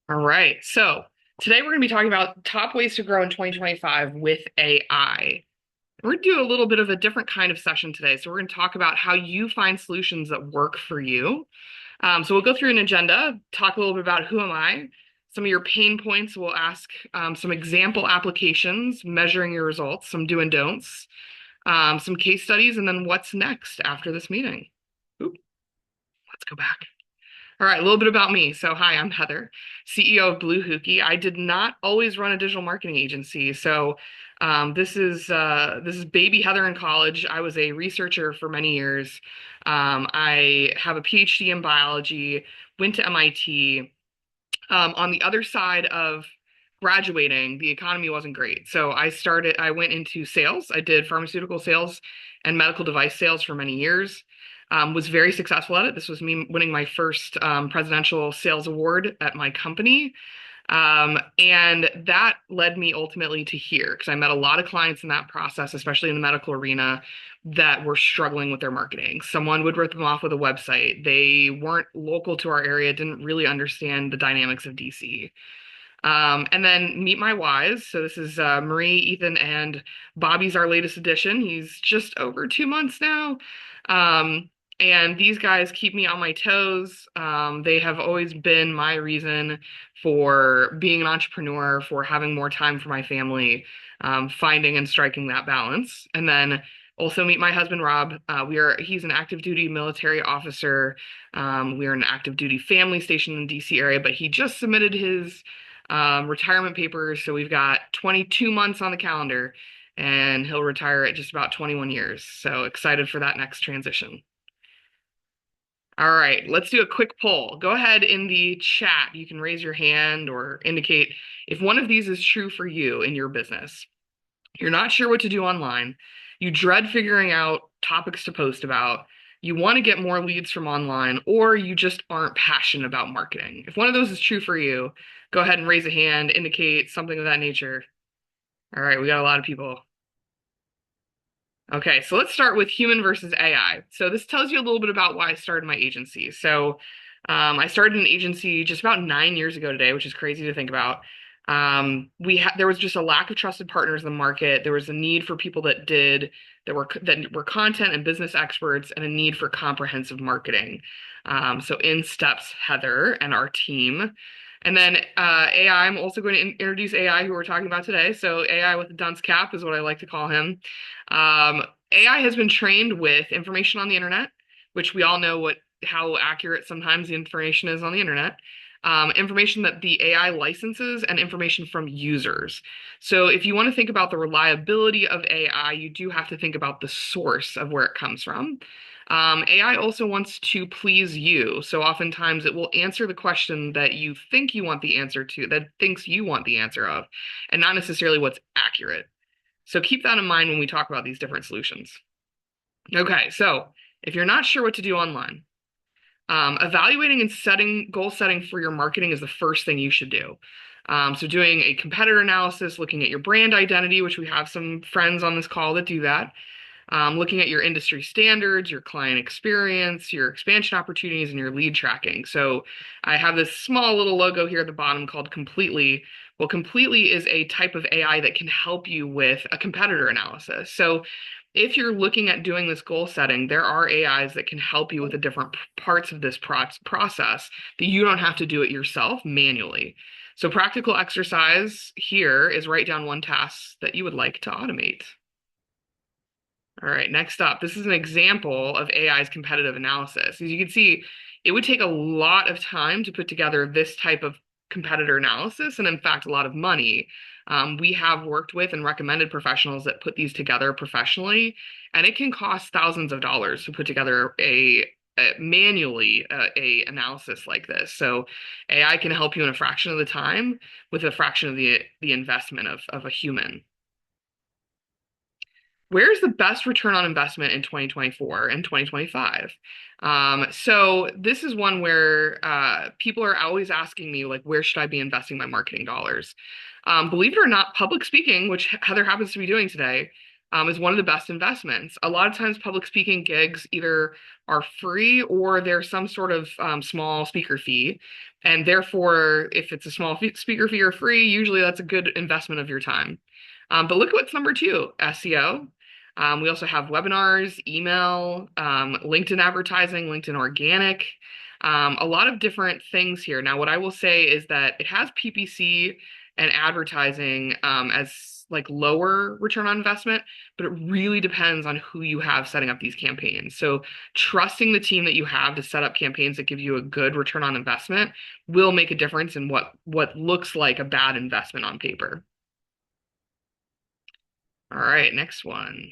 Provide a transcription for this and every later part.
All right. So today we're going to be talking about top ways to grow in 2025 with AI. We're going to do a little bit of a different kind of session today. So we're going to talk about how you find solutions that work for you. So we'll go through an agenda, talk a little bit about who am I, some of your pain points. We'll ask some example applications, measuring your results, some do and don'ts, some case studies, and then what's next after this meeting. Oop, let's go back. All right, a little bit about me. So, hi, I'm Heather, CEO of Blue Hookie. I did not always run a digital marketing agency. So, this is baby Heather in college. I was a researcher for many years. I have a PhD in biology, went to MIT. On the other side of graduating, the economy wasn't great. So I went into sales. I did pharmaceutical sales and medical device sales for many years. Was very successful at it. This was me winning my first presidential sales award at my company. And that led me ultimately to here because I met a lot of clients in that process, especially in the medical arena, that were struggling with their marketing. Someone would rip them off with a website. They weren't local to our area, didn't really understand the dynamics of DC. And then Meet My Whys. So this is Marie, Ethan, and Bobby's our latest addition. He's just over 2 months now. Um, and these guys keep me on my toes. They have always been my reason for being an entrepreneur, for having more time for my family, finding and striking that balance. And then also meet my husband Rob. He's an active duty military officer. We are an active duty family stationed in the DC area, but he just submitted his retirement papers. So we've got 22 months on the calendar, and he'll retire at just about 21 years. So excited for that next transition. All right, let's do a quick poll. Go ahead in the chat. You can raise your hand or indicate if one of these is true for you in your business. You're not sure what to do online. You dread figuring out topics to post about. You want to get more leads from online, or you just aren't passionate about marketing. If one of those is true for you, go ahead and raise a hand, indicate something of that nature. All right, we got a lot of people. Okay, so let's start with human versus AI. So this tells you a little bit about why I started my agency. I started an agency just about 9 years ago today, which is crazy to think about. There was just a lack of trusted partners in the market. There was a need for people that were content and business experts, and a need for comprehensive marketing. So in steps Heather and our team. And then AI, I'm also going to introduce AI, who we're talking about today. So AI with a dunce cap is what I like to call him. AI has been trained with information on the internet, which we all know how accurate sometimes the information is on the internet. Information that the AI licenses and information from users. So if you want to think about the reliability of AI, you do have to think about the source of where it comes from. AI also wants to please you. So oftentimes it will answer the question that you think you want the answer to, that thinks you want the answer of, and not necessarily what's accurate. So keep that in mind when we talk about these different solutions. Okay, so if you're not sure what to do online, evaluating and goal setting for your marketing is the first thing you should do. So doing a competitor analysis, looking at your brand identity, which we have some friends on this call that do that, looking at your industry standards, your client experience, your expansion opportunities, and your lead tracking. So I have this small little logo here at the bottom called Completely. Well, Completely is a type of AI that can help you with a competitor analysis. So if you're looking at doing this goal setting, there are AIs that can help you with the different parts of this process that you don't have to do it yourself manually. So practical exercise here is write down one task that you would like to automate. All right, next up, this is an example of AI's competitive analysis. As you can see, it would take a lot of time to put together this type of competitor analysis, and in fact, a lot of money. We have worked with and recommended professionals that put these together professionally, and it can cost thousands of dollars to put together manually a analysis like this. So AI can help you in a fraction of the time with a fraction of the investment of a human. Where's the best return on investment in 2024 and 2025? So this is one where people are always asking me, like, where should I be investing my marketing dollars? Believe it or not, public speaking, which Heather happens to be doing today, is one of the best investments. A lot of times, public speaking gigs either are free or there's some sort of small speaker fee. And therefore, if it's a small speaker fee or free, usually that's a good investment of your time. But look at what's number two, SEO. We also have webinars, email, LinkedIn advertising, LinkedIn organic, a lot of different things here. Now, what I will say is that it has PPC and advertising as like lower return on investment, but it really depends on who you have setting up these campaigns. So trusting the team that you have to set up campaigns that give you a good return on investment will make a difference in what looks like a bad investment on paper. All right, next one.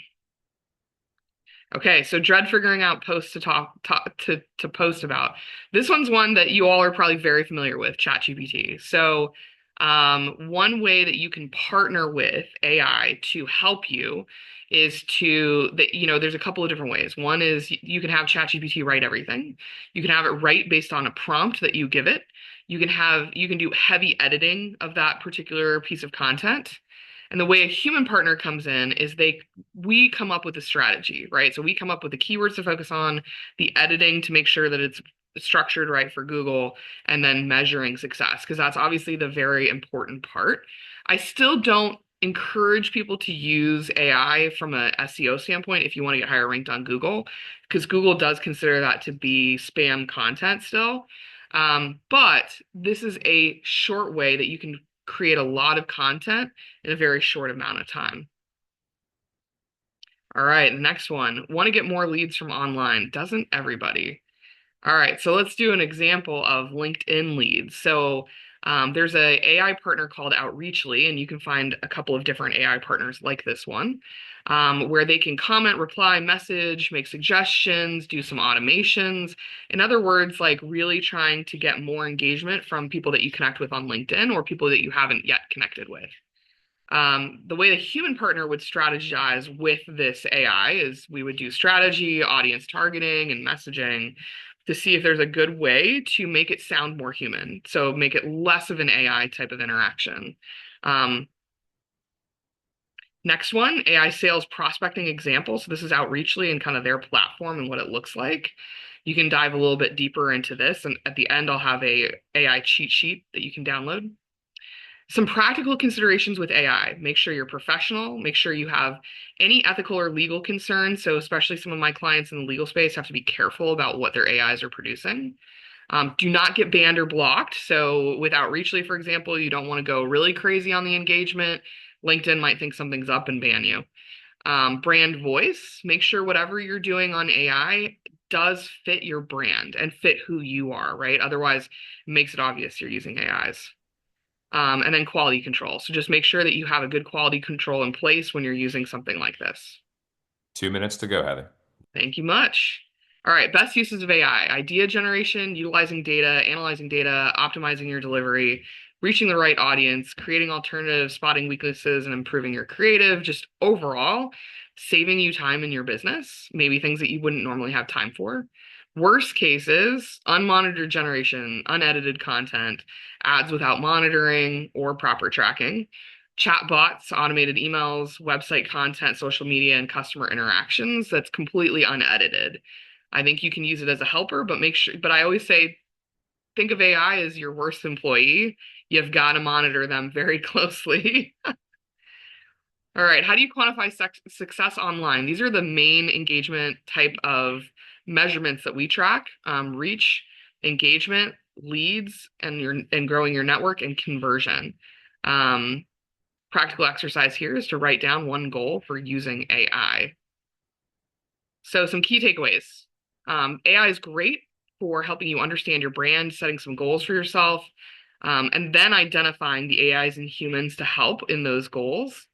Okay, so dread figuring out posts to post about. This one's one that you all are probably very familiar with, ChatGPT. So, one way that you can partner with AI to help you is there's a couple of different ways. One is you can have ChatGPT write everything. You can have it write based on a prompt that you give it. You can do heavy editing of that particular piece of content. And the way a human partner comes in is we come up with a strategy, right? So we come up with the keywords to focus on, the editing to make sure that it's structured right for Google, and then measuring success, because that's obviously the very important part. I still don't encourage people to use AI from a SEO standpoint if you want to get higher ranked on Google, because Google does consider that to be spam content still. But this is a short way that you can create a lot of content in a very short amount of time. All right, the next one. Want to get more leads from online? Doesn't everybody? All right, so let's do an example of LinkedIn leads. So there's a AI partner called Outreachly, and you can find a couple of different AI partners like this one, where they can comment, reply, message, make suggestions, do some automations. In other words, like really trying to get more engagement from people that you connect with on LinkedIn or people that you haven't yet connected with. The way the human partner would strategize with this AI is we would do strategy, audience targeting, and messaging to see if there's a good way to make it sound more human. So make it less of an AI type of interaction. Next one, AI sales prospecting example. So this is Outreachly and kind of their platform and what it looks like. You can dive a little bit deeper into this. And at the end, I'll have a AI cheat sheet that you can download. Some practical considerations with AI. Make sure you're professional. Make sure you have any ethical or legal concerns. So especially some of my clients in the legal space have to be careful about what their AIs are producing. Do not get banned or blocked. So with Outreachly, for example, you don't want to go really crazy on the engagement. LinkedIn might think something's up and ban you. Brand voice. Make sure whatever you're doing on AI does fit your brand and fit who you are, right? Otherwise, it makes it obvious you're using AIs. And then quality control. So just make sure that you have a good quality control in place when you're using something like this. 2 minutes to go, Heather. Thank you much. All right, best uses of AI: idea generation, utilizing data, analyzing data, optimizing your delivery, reaching the right audience, creating alternatives, spotting weaknesses, and improving your creative. Just overall, saving you time in your business, maybe things that you wouldn't normally have time for. Worst cases, unmonitored generation, unedited content, ads without monitoring or proper tracking, chatbots, automated emails, website content, social media, and customer interactions that's completely unedited. I think you can use it as a helper, but I always say, think of AI as your worst employee. You've got to monitor them very closely. All right, how do you quantify success online? These are the main engagement type of measurements that we track: reach, engagement, leads, and growing your network, and conversion. Practical exercise here is to write down one goal for using AI. So some key takeaways. AI is great for helping you understand your brand, setting some goals for yourself, and then identifying the AIs and humans to help in those goals,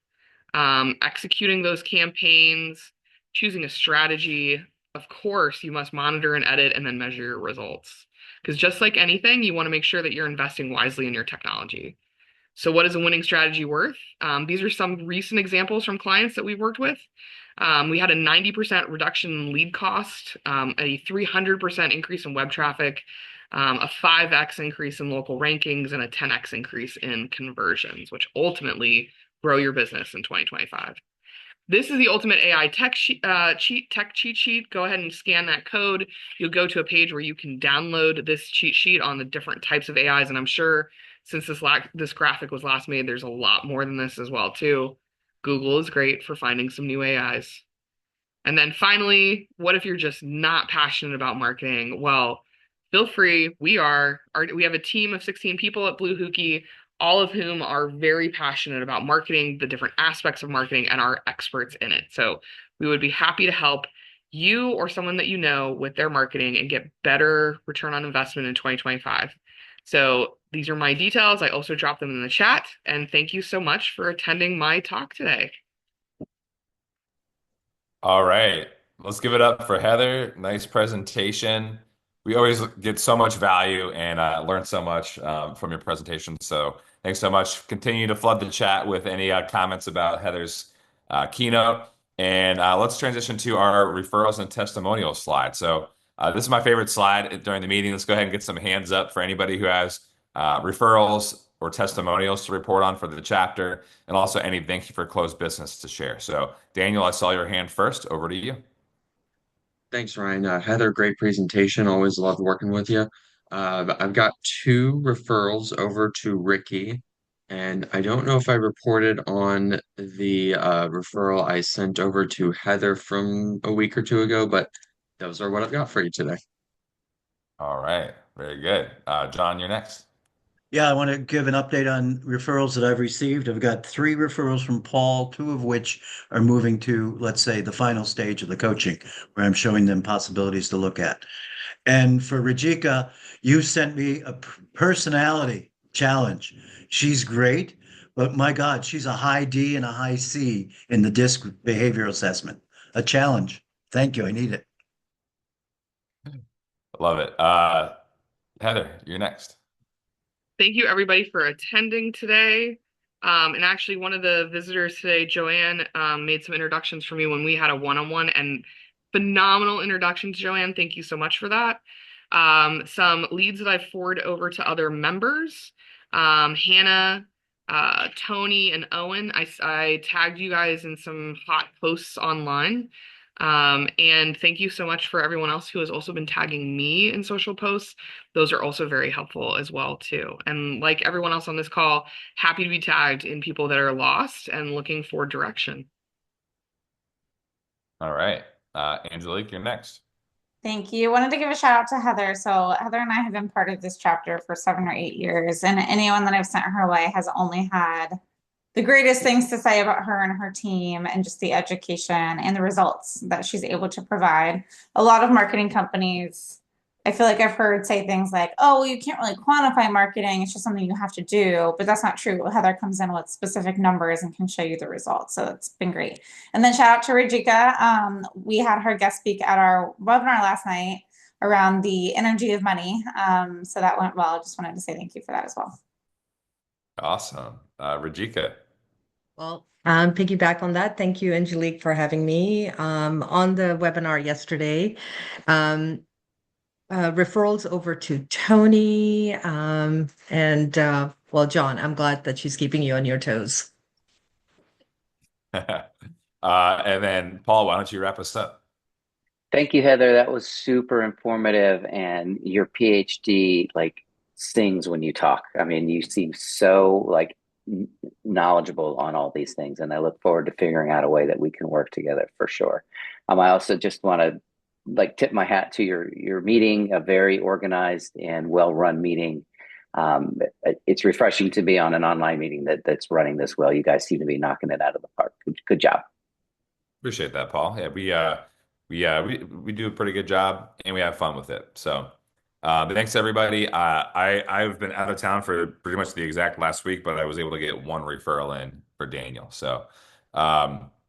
executing those campaigns, choosing a strategy. Of course, you must monitor and edit and then measure your results. Because just like anything, you want to make sure that you're investing wisely in your technology. So what is a winning strategy worth? These are some recent examples from clients that we've worked with. We had a 90% reduction in lead cost, a 300% increase in web traffic, a 5x increase in local rankings, and a 10x increase in conversions, which ultimately grow your business in 2025. This is the ultimate AI tech cheat sheet. Go ahead and scan that code. You'll go to a page where you can download this cheat sheet on the different types of AIs, and I'm sure since this graphic was last made, there's a lot more than this as well too. Google is great for finding some new AIs. And then finally, what if you're just not passionate about marketing? Well, feel free. We have a team of 16 people at Blue Hookie, all of whom are very passionate about marketing, the different aspects of marketing, and are experts in it. So we would be happy to help you or someone that you know with their marketing and get better return on investment in 2025. So these are my details. I also dropped them in the chat. And thank you so much for attending my talk today. All right. Let's give it up for Heather. Nice presentation. We always get so much value and learn so much from your presentation. So thanks so much. Continue to flood the chat with any comments about Heather's keynote. And let's transition to our referrals and testimonials slide. So this is my favorite slide during the meeting. Let's go ahead and get some hands up for anybody who has referrals or testimonials to report on for the chapter, and also any thank you for closed business to share. So, Daniel, I saw your hand first. Over to you. Thanks, Ryan. Heather, great presentation. Always loved working with you. I've got two referrals over to Ricky, and I don't know if I reported on the referral I sent over to Heather from a week or two ago, but those are what I've got for you today. All right, very good. John, you're next. Yeah, I want to give an update on referrals that I've received. I've got three referrals from Paul, two of which are moving to, let's say, the final stage of the coaching, where I'm showing them possibilities to look at. And for Rajika, you sent me a personality challenge. She's great, but my God, she's a high D and a high C in the DISC behavioral assessment. A challenge. Thank you. I need it. Love it. Heather, you're next. Thank you, everybody, for attending today. And actually, one of the visitors today, Joanne, made some introductions for me when we had a one-on-one, and phenomenal introductions, Joanne. Thank you so much for that. Some leads that I've forwarded over to other members. Hannah, Tony, and Owen. I tagged you guys in some hot posts online. And thank you so much for everyone else who has also been tagging me in social posts. Those are also very helpful as well, too. And like everyone else on this call, happy to be tagged in people that are lost and looking for direction. All right. Angelique, you're next. Thank you. Wanted to give a shout out to Heather. So Heather and I have been part of this chapter for 7 or 8 years, and anyone that I've sent her way has only had the greatest things to say about her and her team and just the education and the results that she's able to provide. A lot of marketing companies, I feel like I've heard say things like, oh, well, you can't really quantify marketing. It's just something you have to do. But that's not true. Heather comes in with specific numbers and can show you the results. So it's been great. And then shout out to Rajika. We had her guest speak at our webinar last night around the energy of money. So that went well. I just wanted to say thank you for that as well. Awesome. Rajika. Well, piggyback on that. Thank you, Angelique, for having me on the webinar yesterday. Referrals over to Tony and well, John, I'm glad that she's keeping you on your toes. And then Paul, why don't you wrap us up? Thank you, Heather. That was super informative, and your PhD like stings when you talk. I mean, you seem so like knowledgeable on all these things, and I look forward to figuring out a way that we can work together for sure. I also just want to like tip my hat to your meeting, a very organized and well-run meeting. It's refreshing to be on an online meeting that's running this well. You guys seem to be knocking it out of the park. Good job. Appreciate that, Paul. Yeah, we do a pretty good job and we have fun with it. So but thanks everybody. I've been out of town for pretty much the exact last week, but I was able to get one referral in for Daniel. So